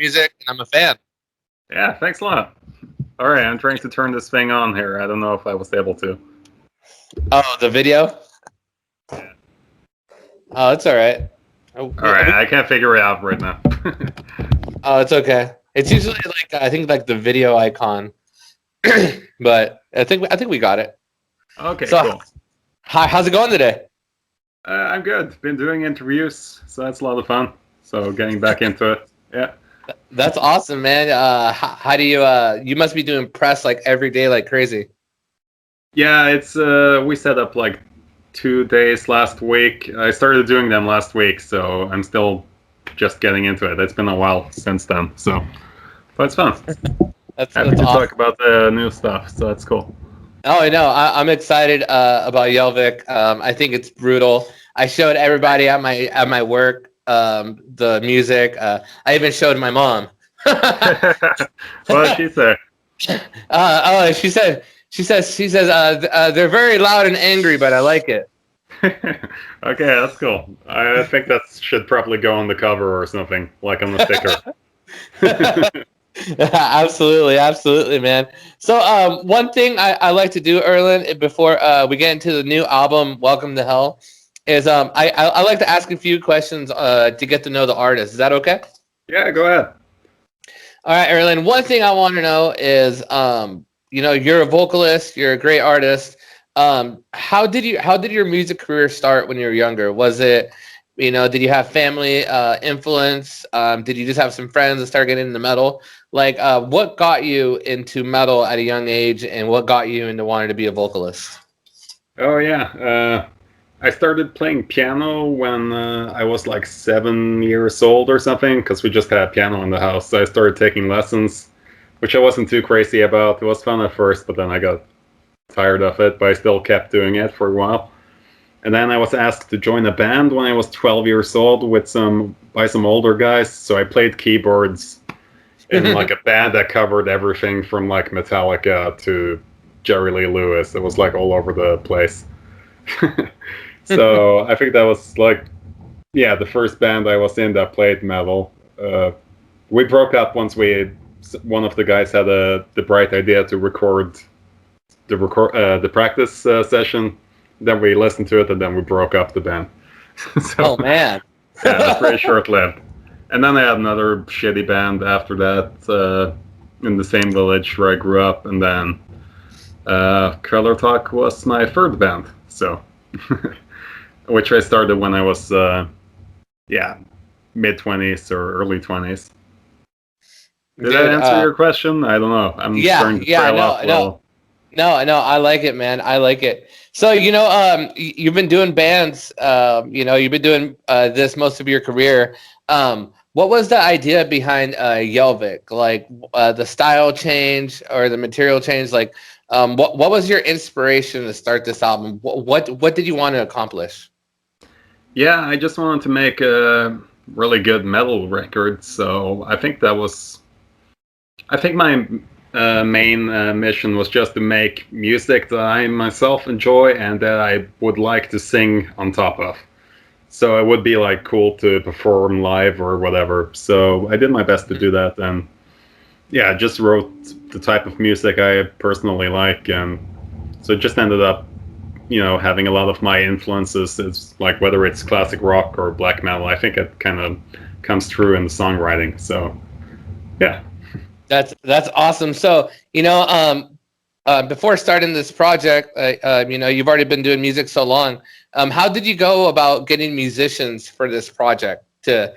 music, and I'm a fan. Yeah, thanks a lot. All right, I'm trying to turn this thing on here. I don't know if I was able to. Oh, the video? Yeah. Oh, it's all right. All right, I can't figure it out right now. Oh, it's okay. It's usually like I think like the video icon, but I think we got it. Okay, So, cool. hi, how's it going today? I'm good. Been doing interviews, so that's a lot of fun. So getting back into it. Yeah. That's awesome, man. How do you you must be doing press like every day like crazy. Yeah, it's we set up like 2 days last week. I started doing them last week, so I'm still just getting into it. It's been a while since then, so but it's fun. Happy to awesome. talk about the new stuff, so that's cool. Oh, I know. I'm excited about Hjelvik. I think it's brutal. I showed everybody at my work the music. I even showed my mom. What did she say? Oh, she says they're very loud and angry, but I like it. Okay, that's cool. I think that should probably go on the cover or something, like on the sticker. Absolutely, man. So, one thing I like to do, Erlend, before we get into the new album, Welcome to Hell, is I like to ask a few questions to get to know the artist. Is that okay? Yeah, go ahead. All right, Erlend. One thing I want to know is, you're a vocalist, you're a great artist. How did your music career start when you were younger? Was it, did you have family influence? Did you just have some friends that started getting into metal? Like, what got you into metal at a young age, and what got you into wanting to be a vocalist? Oh yeah, I started playing piano when I was like 7 years old or something, because we just had a piano in the house. So I started taking lessons, which I wasn't too crazy about. It was fun at first, but then I got tired of it, but I still kept doing it for a while. And then I was asked to join a band when I was 12 years old by some older guys. So I played keyboards in like a band that covered everything from like Metallica to Jerry Lee Lewis. It was like all over the place. So I think that was like, yeah, the first band I was in that played metal. We broke up once one of the guys had the bright idea to record the practice session. Then we listened to it, and then we broke up the band. So, oh man, yeah, that's pretty short-lived. And then I had another shitty band after that in the same village where I grew up, and then Color Talk was my third band. So, which I started when I was mid-20s or early 20s. Did that answer your question? I don't know. I'm starting to trail off a little. No, I like it, man. I like it. So, you've been doing bands, you've been doing this most of your career. What was the idea behind Hjelvik? Like the style change or the material change? Like, what was your inspiration to start this album? What did you want to accomplish? Yeah, I just wanted to make a really good metal record. So I think my main mission was just to make music that I myself enjoy and that I would like to sing on top of. So it would be like cool to perform live or whatever. So I did my best to do that, and yeah, I just wrote the type of music I personally like, and so it just ended up, having a lot of my influences. It's like whether it's classic rock or black metal. I think it kind of comes through in the songwriting. So yeah. That's awesome. So, before starting this project, you've already been doing music so long. How did you go about getting musicians for this project to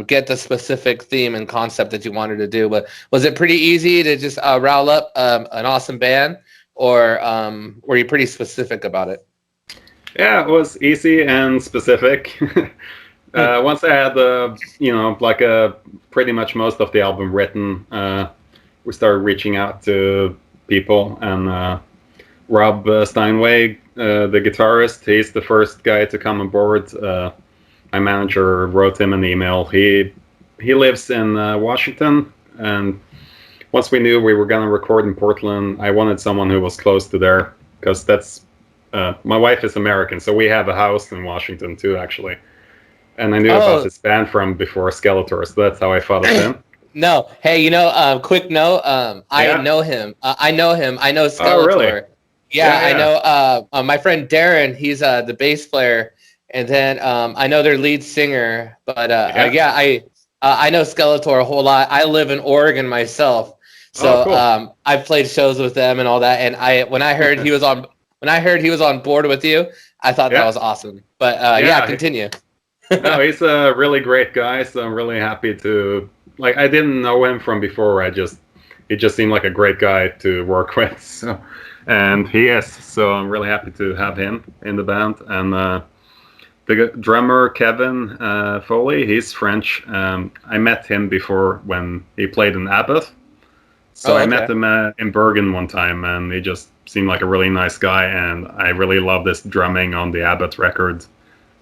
get the specific theme and concept that you wanted to do? But was it pretty easy to just rile up an awesome band, or were you pretty specific about it? Yeah, it was easy and specific. Once I had pretty much most of the album written, we started reaching out to people, and Rob Steinway, the guitarist, he's the first guy to come on board. My manager wrote him an email. He lives in Washington, and once we knew we were going to record in Portland, I wanted someone who was close to there, because my wife is American, so we have a house in Washington too, actually. and I knew about Oh, this band from before Skeletor, so that's how I thought of him. no. Hey, quick note. I Yeah. know him. I know him. I know Oh, really? Skeletor. Yeah, Yeah, I yeah. know. My friend Darren. He's the bass player, and then I know their lead singer. But Yeah. yeah, I know Skeletor a whole lot. I live in Oregon myself, Oh, so cool. I've played shows with them and all that. And when I heard he was on board with you, I thought that Yeah. was awesome. But yeah, Yeah. continue. No, he's a really great guy, so I'm really happy to like. I didn't know him from before. He just seemed like a great guy to work with. So, and he is. So I'm really happy to have him in the band. And the drummer Kevin Foley, he's French. I met him before when he played in Abbott. So Oh, I okay. met him in Bergen one time, and he just seemed like a really nice guy. And I really love this drumming on the Abbott record.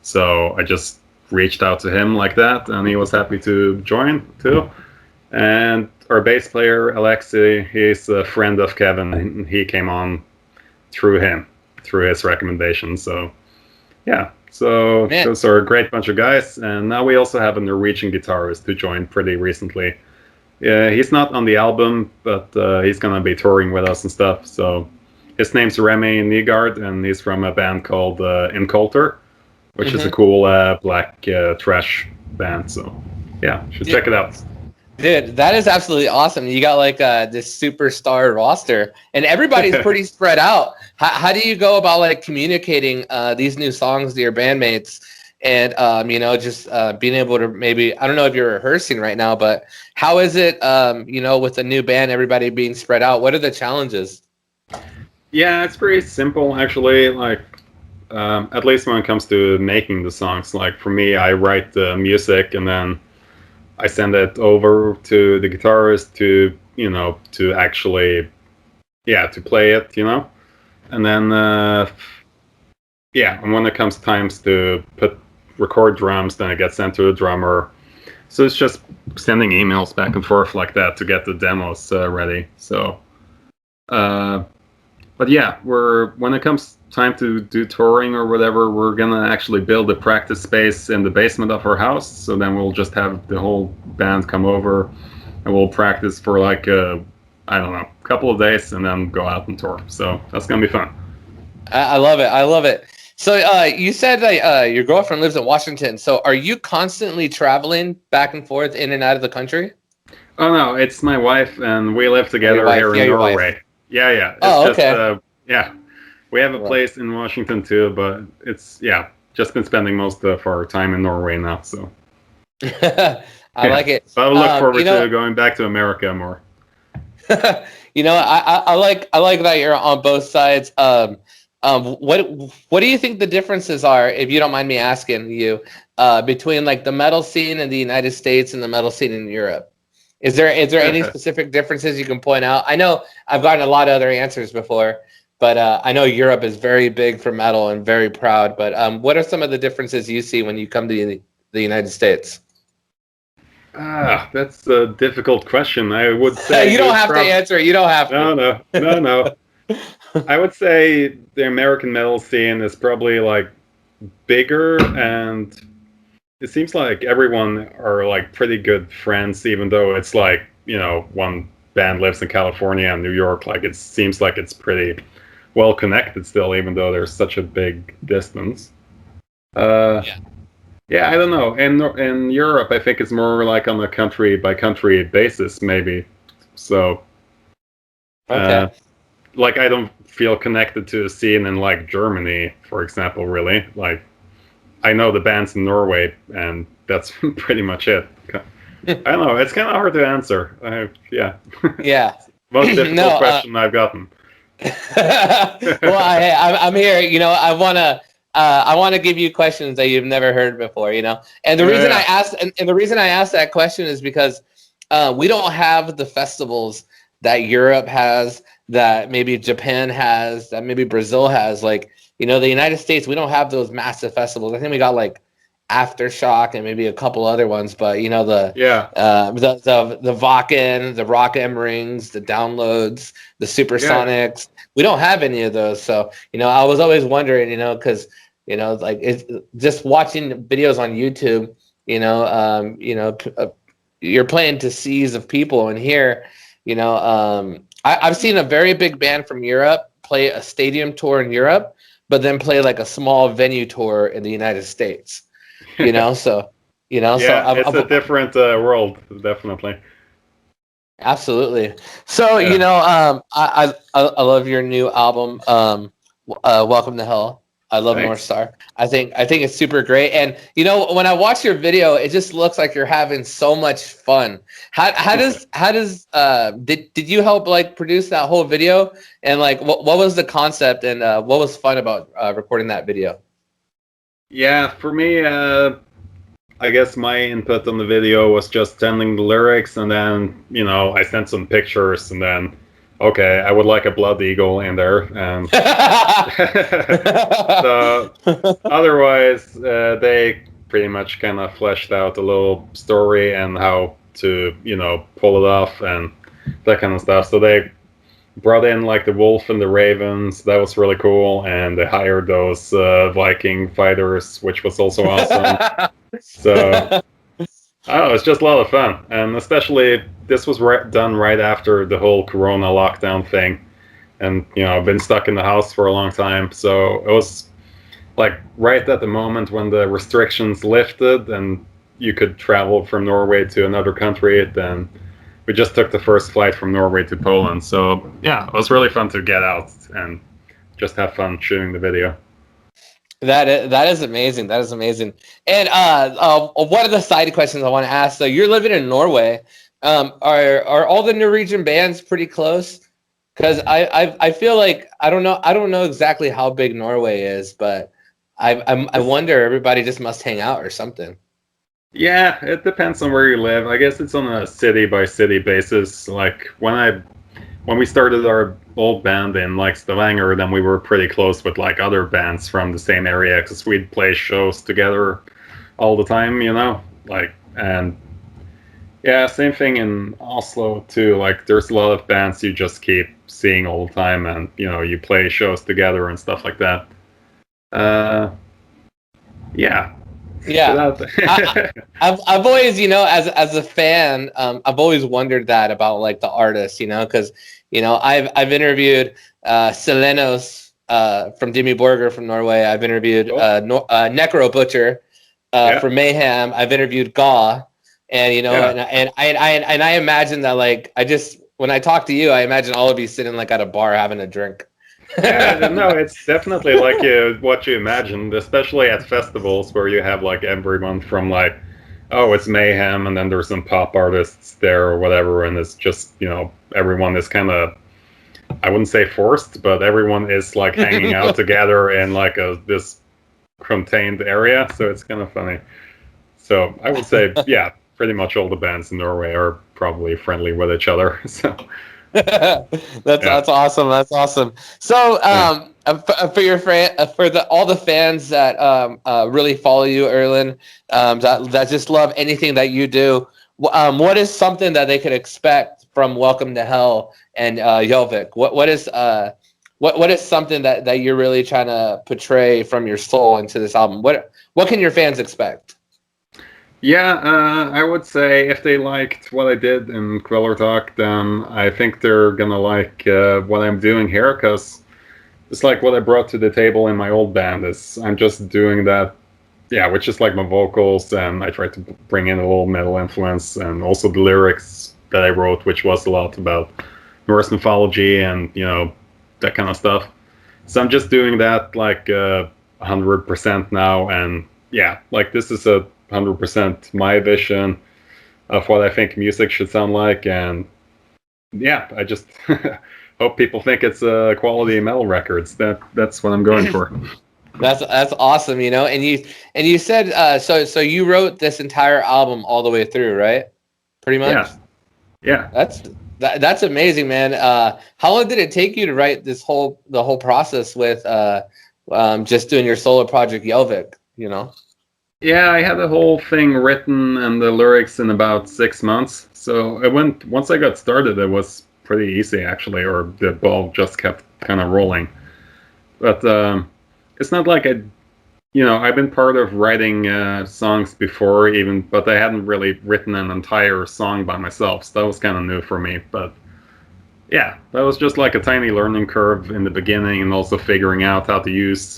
So I just reached out to him like that, and he was happy to join too. And our bass player Alexi, he's a friend of Kevin, and he came on through his recommendation. So yeah, so Man. those are a great bunch of guys. And now we also have a Norwegian guitarist who joined pretty recently. Yeah, he's not on the album, but he's gonna be touring with us and stuff. So his name's Remy Nygaard, and he's from a band called Inculter, which is a Mm-hmm. cool black thrash band. So yeah, you should check it out. Dude, that is absolutely awesome. You got like this superstar roster, and everybody's pretty spread out. How do you go about like communicating these new songs to your bandmates, and just being able to maybe I don't know if you're rehearsing right now, but how is it with a new band, everybody being spread out? What are the challenges? Yeah, it's pretty simple actually. Like at least when it comes to making the songs. Like for me, I write the music and then I send it over to the guitarist to actually to play it. And then and when it comes times to record drums, then it gets sent to the drummer. So it's just sending emails back and forth like that to get the demos ready. So but yeah, when it comes time to do touring or whatever, we're gonna actually build a practice space in the basement of our house. So then we'll just have the whole band come over, and we'll practice for like I don't know, a couple of days, and then go out and tour. So that's gonna be fun. I love it. I love it. So you said that your girlfriend lives in Washington. So are you constantly traveling back and forth in and out of the country? Oh no, it's my wife, and we live Your together wife. here Yeah, in your wife. Norway. Yeah. It's Oh, just okay. we have a Well, place in Washington too, but it's just been spending most of our time in Norway now. So I yeah, like it. but I look forward You know, to going back to America more. I like that you're on both sides. What do you think the differences are, if you don't mind me asking you, between like the metal scene in the United States and the metal scene in Europe? Is there any specific differences you can point out? I know I've gotten a lot of other answers before, but I know Europe is very big for metal and very proud. But what are some of the differences you see when you come to the United States? That's a difficult question. I would say You don't have to answer it. You don't have no, to. no, no, no. I would say the American metal scene is probably like bigger, and it seems like everyone are like pretty good friends, even though it's like one band lives in California and New York. Like it seems like it's pretty well connected still, even though there's such a big distance. Uh, Yeah. yeah, I don't know. In Europe, I think it's more like on a country by country basis, maybe. So, uh, Okay. like I don't feel connected to a scene in like Germany, for example. Really, like I know the bands in Norway, and that's pretty much it. I don't know. It's kind of hard to answer. Yeah, Yeah. most difficult No. question I've gotten. Well, I'm here. I want to give you questions that you've never heard before. And the reason I Yeah, asked, and the reason I asked that question is because we don't have the festivals that Europe has, that maybe Japan has, that maybe Brazil has. Like, the United States, we don't have those massive festivals. I think we got like Aftershock and maybe a couple other ones, but yeah, the Vakken, the Rock M Rings, the Downloads, the yeah, Supersonics. We don't have any of those. So, I was always wondering, because like it's just watching videos on YouTube. You're playing to seas of people, and here, I've seen a very big band from Europe play a stadium tour in Europe, but then play like a small venue tour in the United States. So Yeah, it's a different world, definitely. Absolutely. So, Yeah. I love your new album, Welcome to Hell. I love North Thanks. Star. I think it's super great. And when I watch your video, it just looks like you're having so much fun. Did you help like produce that whole video? And like what was the concept, and what was fun about recording that video? Yeah, for me, I guess my input on the video was just sending the lyrics, and then I sent some pictures, and then okay, I would like a blood eagle in there, and so otherwise they pretty much kind of fleshed out a little story and how to pull it off and that kind of stuff. So they brought in like the wolf and the ravens. That was really cool, and they hired those Viking fighters, which was also awesome. So, oh, it's just a lot of fun, and especially this was done right after the whole Corona lockdown thing, and I've been stuck in the house for a long time, so it was like right at the moment when the restrictions lifted and you could travel from Norway to another country. Then we just took the first flight from Norway to Poland, so yeah, it was really fun to get out and just have fun shooting the video. That is amazing. That is amazing. And one of the side questions I want to ask. So you're living in Norway. Are all the Norwegian bands pretty close? Because I feel like I don't know exactly how big Norway is, but I wonder, everybody just must hang out or something. Yeah, it depends on where you live. I guess it's on a city by city basis. Like when we started our old band in like Stavanger, then we were pretty close with like other bands from the same area because we'd play shows together all the time, like, and yeah, same thing in Oslo too. Like there's a lot of bands you just keep seeing all the time, and you play shows together and stuff like that. Yeah. Yeah, I've always, as a fan, I've always wondered that about like the artists, because I've interviewed Selenos from Dimmy Borger from Norway. I've interviewed Necro Butcher from Mayhem. I've interviewed Gaw, and and I imagine that like when I talk to you, I imagine all of you sitting like at a bar having a drink. Yeah, no, it's definitely like what you imagined, especially at festivals where you have like everyone from like, oh, it's Mayhem, and then there's some pop artists there or whatever, and it's just everyone is kind of, I wouldn't say forced, but everyone is like hanging out together in like this contained area, so it's kind of funny. So I would say, yeah, pretty much all the bands in Norway are probably friendly with each other. So. That's awesome. That's awesome. So, for your all the fans that really follow you, Erlend, that just love anything that you do, what is something that they could expect from Welcome to Hell and Hjelvik? What is something that you're really trying to portray from your soul into this album? What can your fans expect? Yeah, I would say if they liked what I did in Queller Talk, then I think they're gonna like what I'm doing here, because it's like what I brought to the table in my old band. Is I'm just doing that, yeah, which is like my vocals, and I tried to bring in a little metal influence, and also the lyrics that I wrote, which was a lot about Norse mythology and that kind of stuff. So I'm just doing that like 100% now, and yeah, like this is a 100% my vision of what I think music should sound like, and yeah, I just hope people think it's quality metal records. That's what I'm going for. That's awesome, and you said so you wrote this entire album all the way through, right? Pretty much. Yeah. That's amazing, man. How long did it take you to write the whole process with just doing your solo project Hjelvik? Yeah, I had the whole thing written and the lyrics in about 6 months. So once I got started, it was pretty easy actually, or the ball just kept kind of rolling. But it's not like I I've been part of writing songs before, but I hadn't really written an entire song by myself. So that was kind of new for me. But yeah, that was just like a tiny learning curve in the beginning, and also figuring out how to use,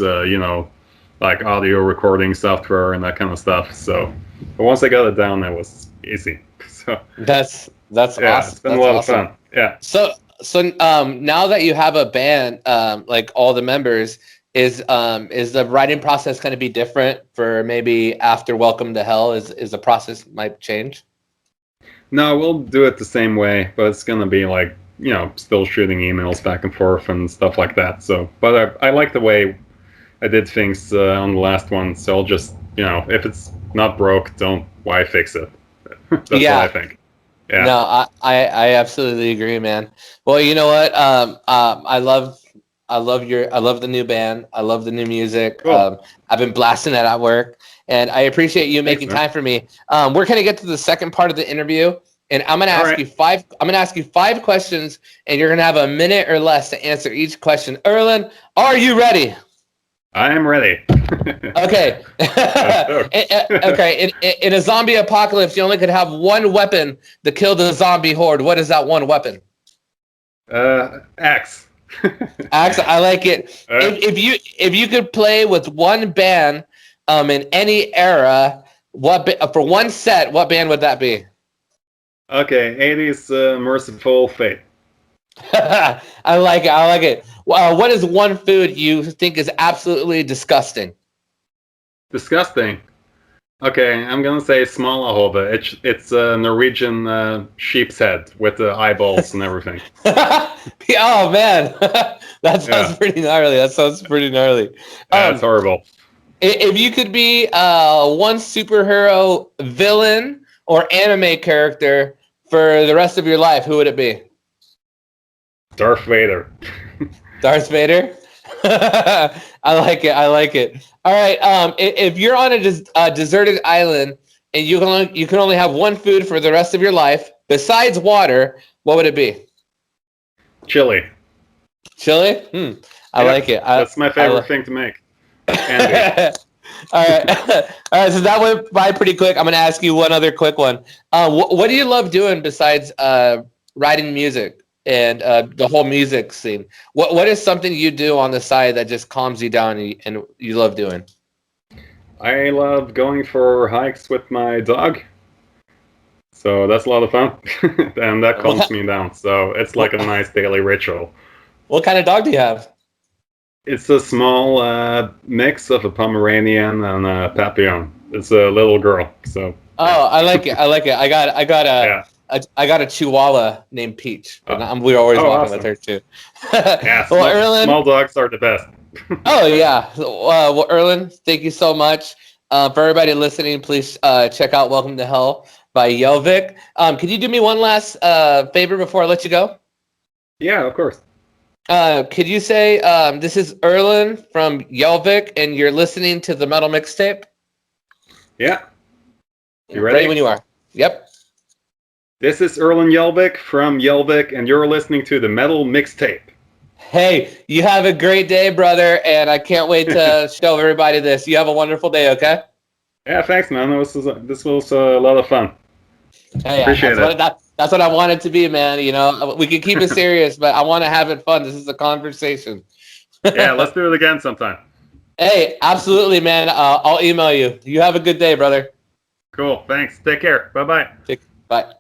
like audio recording software and that kind of stuff. So, but once I got it down, it was easy. So That's yeah, awesome. it's been That's a lot awesome. of fun. Yeah. So now that you have a band, like all the members, is the writing process going to be different for maybe after Welcome to Hell? Is the process might change? No, we'll do it the same way, but it's gonna be like, still shooting emails back and forth and stuff like that. So, but I like the way I did things on the last one. So I'll just, if it's not broke, don't why fix it. That's what I think. Yeah. No, I absolutely agree, man. Well, you know what? I love the new band. I love the new music. Cool. I've been blasting it at work, and I appreciate you Thanks, making man. time for me. We're gonna get to the second part of the interview, and I'm gonna All ask right. you five. I'm gonna ask you 5 questions, and you're gonna have a minute or less to answer each question. Erlend, are you ready? I am ready. Okay. Okay. In a zombie apocalypse, you only could have one weapon to kill the zombie horde. What is that one weapon? Axe. Axe. I like it. If you could play with one band, in any era, for one set, what band would that be? Okay, 80s Merciful Fate. I like it. I like it. What is one food you think is absolutely disgusting? Disgusting. Okay, I'm gonna say smalahove. It's a Norwegian sheep's head with the eyeballs and everything. Oh man, that sounds pretty gnarly. That sounds pretty gnarly. Yeah, it's horrible. If you could be one superhero villain or anime character for the rest of your life, who would it be? Darth Vader. Darth Vader. I like it. I like it. All right. If you're on a deserted island and you can only have one food for the rest of your life besides water, what would it be? Chili. Chili. I like it. That's my favorite thing to make. All right. All right. So that went by pretty quick. I'm going to ask you one other quick one. What do you love doing besides writing music and the whole music scene? What is something you do on the side that just calms you down and you love doing? I love going for hikes with my dog. So that's a lot of fun. And that calms me down. So it's like a nice daily ritual. What kind of dog do you have? It's a small mix of a Pomeranian and a Papillon. It's a little girl. So. Oh, I like it. I like it. I got a Chihuahua named Peach, and we're always walking with her too. Yeah, well, small dogs are the best. Oh yeah. Well, Erlend, thank you so much. For everybody listening, please check out "Welcome to Hell" by Hjelvik. Can you do me one last favor before I let you go? Yeah, of course. Could you say this is Erlend from Hjelvik, and you're listening to the Metal Mixtape? Yeah. You ready? When you are. Yep. This is Erlend Hjelvik from Hjelvik, and you're listening to the Metal Mixtape. Hey, you have a great day, brother, and I can't wait to show everybody this. You have a wonderful day, okay? Yeah, thanks, man. This was a lot of fun. Hey, Appreciate it. That's what I want it to be, man. You know, we can keep it serious, but I want to have it fun. This is a conversation. Yeah, let's do it again sometime. Hey, absolutely, man. I'll email you. You have a good day, brother. Cool. Thanks. Take care. Bye-bye. Bye.